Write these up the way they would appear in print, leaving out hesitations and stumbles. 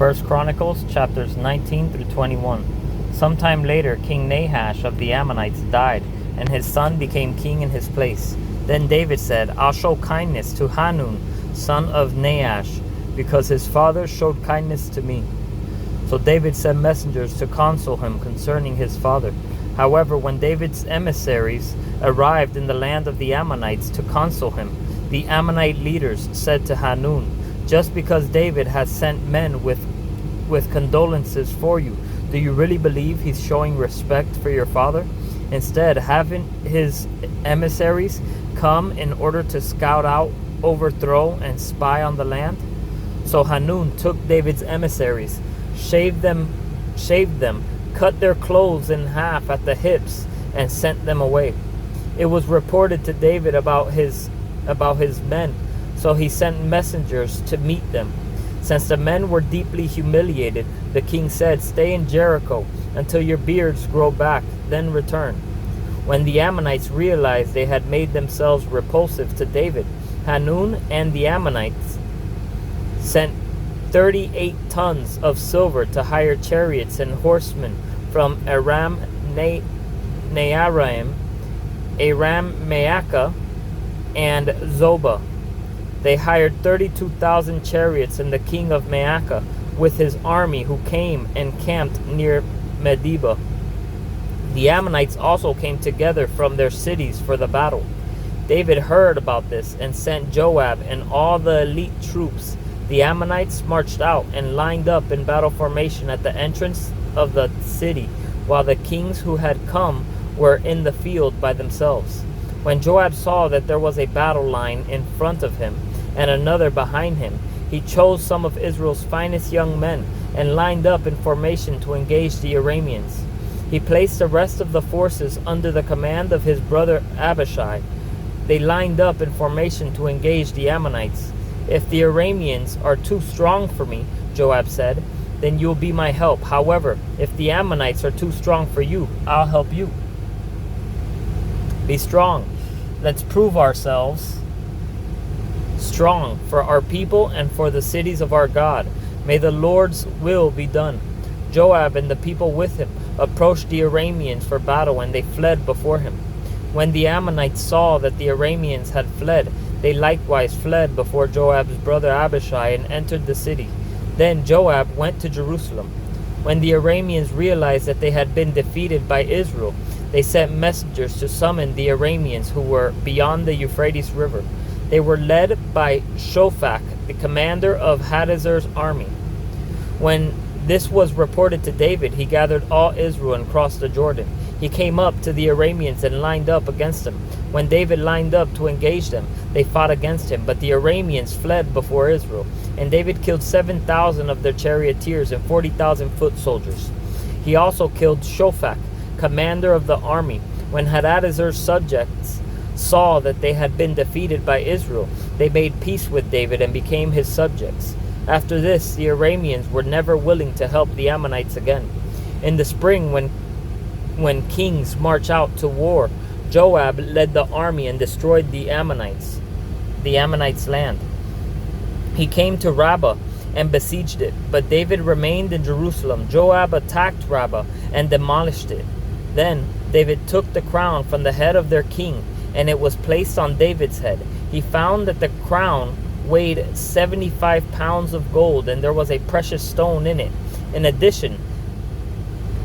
First Chronicles chapters 19 through 21. Sometime later, King Nahash of the Ammonites died, and his son became king in his place. Then David said, I'll show kindness to Hanun, son of Nahash, because his father showed kindness to me. So David sent messengers to console him concerning his father. However, when David's emissaries arrived in the land of the Ammonites to console him, the Ammonite leaders said to Hanun, just because David has sent men with condolences for you, do you really believe he's showing respect for your father? Instead, having his emissaries come in order to scout out, overthrow, and spy on the land? So Hanun took David's emissaries, shaved them, cut their clothes in half at the hips, and sent them away. It was reported to David about his men, so he sent messengers to meet them. Since the men were deeply humiliated, the king said, Stay in Jericho until your beards grow back, then return. When the Ammonites realized they had made themselves repulsive to David, Hanun and the Ammonites sent 38 tons of silver to hire chariots and horsemen from Aram Naharaim, Aram Maacah, and Zobah. They hired 32,000 chariots and the king of Maacah with his army, who came and camped near Medeba. The Ammonites also came together from their cities for the battle. David heard about this and sent Joab and all the elite troops. The Ammonites marched out and lined up in battle formation at the entrance of the city, while the kings who had come were in the field by themselves. When Joab saw that there was a battle line in front of him and another behind him, he chose some of Israel's finest young men and lined up in formation to engage the Arameans. He placed the rest of the forces under the command of his brother Abishai. They lined up in formation to engage the Ammonites. If the Arameans are too strong for me, Joab said, then you'll be my help. However, if the Ammonites are too strong for you, I'll help you. Be strong. Let's prove ourselves strong for our people and for the cities of our God. May the Lord's will be done. Joab and the people with him approached the Arameans for battle, and they fled before him. When the Ammonites saw that the Arameans had fled, they likewise fled before Joab's brother Abishai and entered the city. Then Joab went to Jerusalem. When the Arameans realized that they had been defeated by Israel, they sent messengers to summon the Arameans who were beyond the Euphrates River. They were led by Shophak, the commander of Hadazer's army. When this was reported to David, he gathered all Israel and crossed the Jordan. He came up to the Arameans and lined up against them. When David lined up to engage them, they fought against him, but the Arameans fled before Israel. And David killed 7,000 of their charioteers and 40,000 foot soldiers. He also killed Shophak, commander of the army. When Hadazer's subjects saw that they had been defeated by Israel, they made peace with David and became his subjects. After this, the Arameans were never willing to help the Ammonites again. In the spring, when kings march out to war, Joab led the army and destroyed the Ammonites' land. He came to Rabbah and besieged it, but David remained in Jerusalem. Joab attacked Rabbah and demolished it. Then David took the crown from the head of their king, and it was placed on David's head. He found that the crown weighed 75 pounds of gold, and there was a precious stone in it. In addition,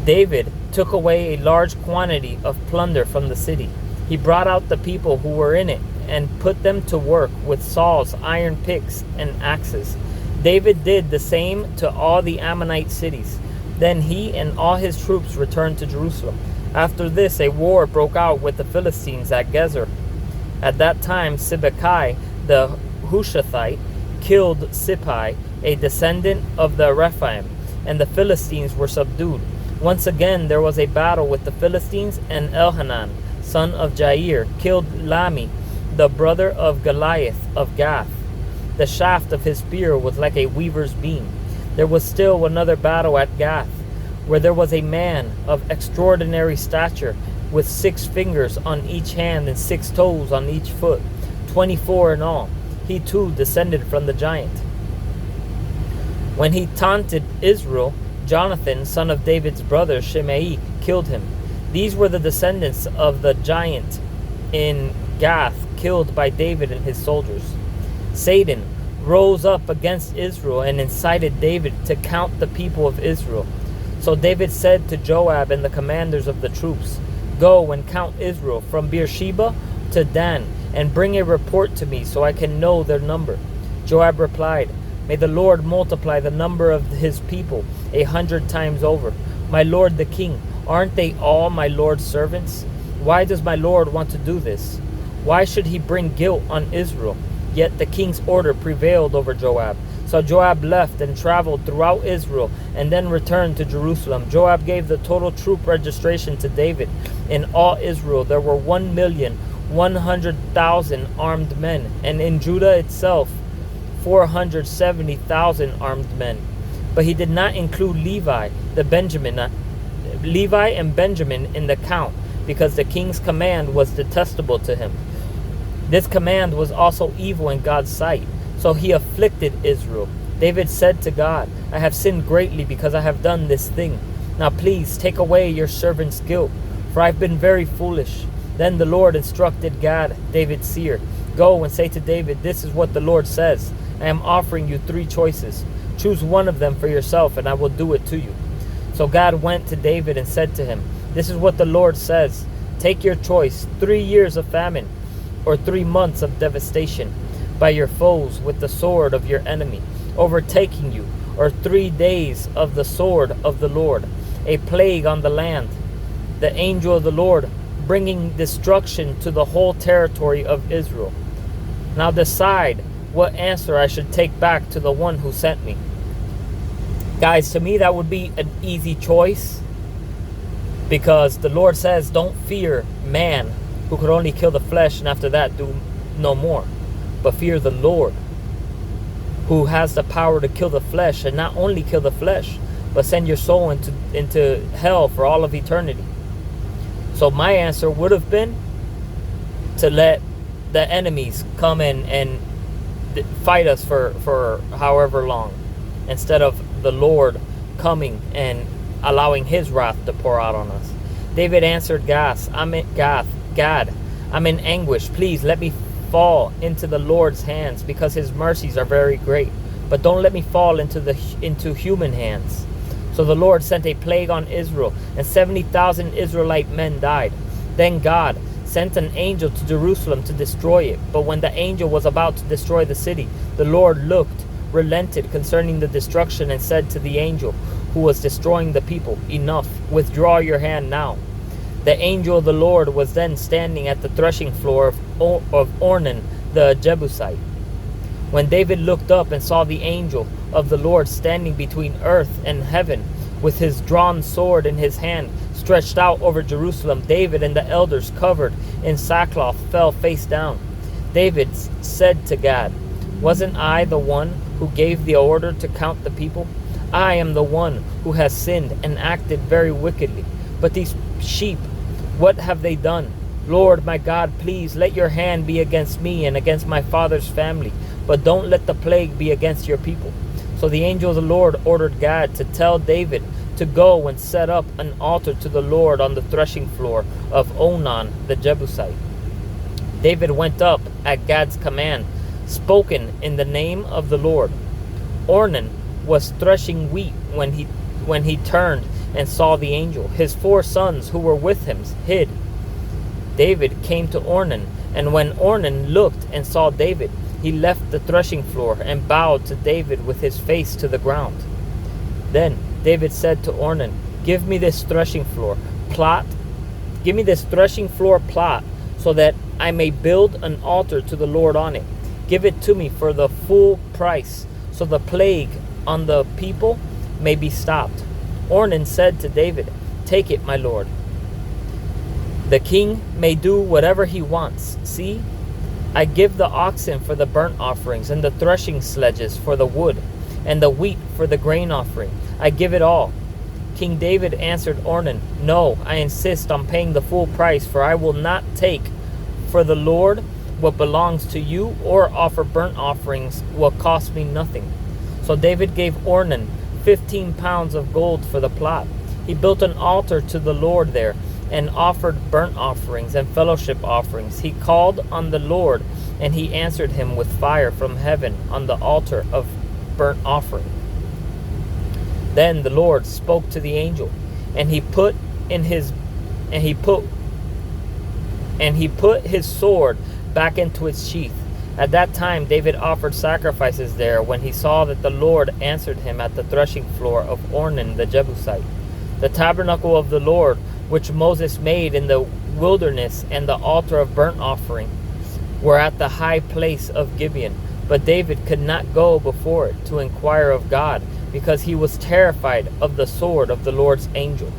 David took away a large quantity of plunder from the city. He brought out the people who were in it and put them to work with saws, iron picks, and axes. David did the same to all the Ammonite cities. Then he and all his troops returned to Jerusalem. After this, a war broke out with the Philistines at Gezer. At that time, Sibbecai the Hushathite killed Sippai, a descendant of the Rephaim, and the Philistines were subdued. Once again there was a battle with the Philistines, and Elhanan, son of Jair, killed Lami, the brother of Goliath of Gath. The shaft of his spear was like a weaver's beam. There was still another battle at Gath, where there was a man of extraordinary stature, with 6 fingers on each hand and 6 toes on each foot, 24 in all. He too descended from the giant. When he taunted Israel, Jonathan, son of David's brother Shimei, killed him. These were the descendants of the giant in Gath, killed by David and his soldiers. Satan rose up against Israel and incited David to count the people of Israel. So David said to Joab and the commanders of the troops, "Go and count Israel from Beersheba to Dan, and bring a report to me so I can know their number." Joab replied, "May the Lord multiply the number of his people 100 times over. My lord the king, aren't they all my lord's servants? Why does my lord want to do this? Why should he bring guilt on Israel?" Yet the king's order prevailed over Joab. So Joab left and traveled throughout Israel and then returned to Jerusalem. Joab gave the total troop registration to David. In all Israel there were 1,100,000 armed men, and in Judah itself 470,000 armed men. But he did not include Levi and Benjamin in the count, because the king's command was detestable to him. This command was also evil in God's sight, so he afflicted Israel. David said to God, "I have sinned greatly because I have done this thing. Now please take away your servant's guilt, for I have been very foolish." Then the Lord instructed Gad, David's seer, "Go and say to David, this is what the Lord says. I am offering you 3 choices. Choose one of them for yourself, and I will do it to you." So Gad went to David and said to him, "This is what the Lord says. Take your choice, 3 years of famine, or 3 months of devastation by your foes with the sword of your enemy, overtaking you, or 3 days of the sword of the Lord, a plague on the land, the angel of the Lord bringing destruction to the whole territory of Israel. Now decide what answer I should take back to the one who sent me." Guys, to me that would be an easy choice, because the Lord says, don't fear man who could only kill the flesh and after that do no more, but fear the Lord who has the power to kill the flesh, and not only kill the flesh, but send your soul into hell for all of eternity. So my answer would have been to let the enemies come in and fight us for however long, instead of the Lord coming and allowing his wrath to pour out on us. David answered Gad, "I'm in anguish. Please let me fall into the Lord's hands, because his mercies are very great. But don't let me fall into human hands." So the Lord sent a plague on Israel, and 70,000 Israelite men died. Then God sent an angel to Jerusalem to destroy it. But when the angel was about to destroy the city, the Lord relented concerning the destruction, and said to the angel who was destroying the people, "Enough, withdraw your hand now." The angel of the Lord was then standing at the threshing floor of Ornan the Jebusite. When David looked up and saw the angel of the Lord standing between earth and heaven, with his drawn sword in his hand stretched out over Jerusalem, David and the elders, covered in sackcloth, fell face down. David said to Gad, "Wasn't I the one who gave the order to count the people? I am the one who has sinned and acted very wickedly. But these sheep, what have they done? Lord my God, please let your hand be against me and against my father's family, but don't let the plague be against your people." So the angel of the Lord ordered Gad to tell David to go and set up an altar to the Lord on the threshing floor of Onan the Jebusite. David went up at Gad's command, spoken in the name of the Lord. Ornan was threshing wheat when he turned and saw the angel. His 4 sons who were with him hid. David came to Ornan, and when Ornan looked and saw David, he left the threshing floor and bowed to David with his face to the ground. Then David said to Ornan, Give me this threshing floor plot, so that I may build an altar to the Lord on it. Give it to me for the full price, so the plague on the people may be stopped." Ornan said to David, "Take it, my lord. The king may do whatever he wants. See, I give the oxen for the burnt offerings, and the threshing sledges for the wood, and the wheat for the grain offering. I give it all." King David answered Ornan, "No, I insist on paying the full price, for I will not take for the Lord what belongs to you, or offer burnt offerings what cost me nothing." So David gave Ornan 15 pounds of gold for the plot. He built an altar to the Lord there and offered burnt offerings and fellowship offerings. He called on the Lord, and he answered him with fire from heaven on the altar of burnt offering. Then the Lord spoke to the angel, and he put his sword back into its sheath. At that time David offered sacrifices there when he saw that the Lord answered him at the threshing floor of Ornan the Jebusite. The tabernacle of the Lord, which Moses made in the wilderness, and the altar of burnt offering were at the high place of Gibeon. But David could not go before it to inquire of God, because he was terrified of the sword of the Lord's angel.